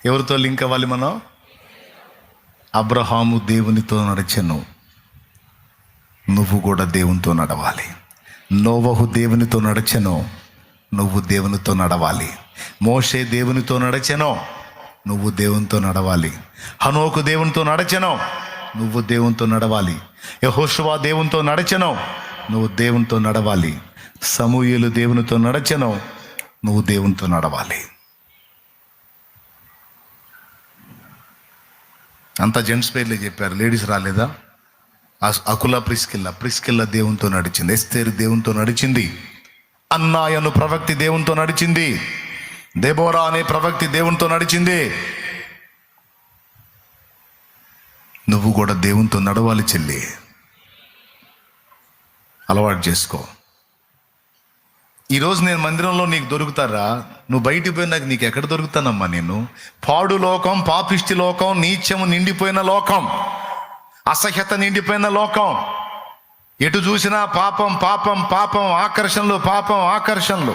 ఎవరితో లింక్ అవ్వాలి మనం? అబ్రహాము దేవునితో నడిచెను, నువ్వు కూడా దేవునితో నడవాలి. నోవహు దేవునితో నడిచెను, నువ్వు దేవునితో నడవాలి. మోషే దేవునితో నడిచెను, నువ్వు దేవునితో నడవాలి. హనోకు దేవునితో నడిచెను, నువ్వు దేవునితో నడవాలి. యెహోషువ దేవునితో నడిచెను, నువ్వు దేవునితో నడవాలి. సమూయేలు దేవునితో నడిచెను, నువ్వు దేవునితో నడవాలి. అంతా జెంట్స్ పేర్లే చెప్పారు, లేడీస్ రాలేదా? అకుల ప్రిస్కిల్ల దేవునితో నడిచింది. ఎస్తేరు దేవునితో నడిచింది. అన్నాయ్ అను ప్రవక్తి దేవునితో నడిచింది. దెబోరా అనే ప్రవక్తి దేవునితో నడిచింది. నువ్వు కూడా దేవునితో నడవాలి చెల్లి, అలవాటు చేసుకో. ఈరోజు నేను మందిరంలో నీకు దొరుకుతారా? నువ్వు బయటికి పోయినాక నీకు ఎక్కడ దొరుకుతానమ్మా? నేను పాడు లోకం, పాపిష్టి లోకం, నీచము నిండిపోయిన లోకం, అసహ్యత నిండిపోయిన లోకం. ఎటు చూసినా పాపం పాపం పాపం, ఆకర్షణలు పాపం ఆకర్షణలు.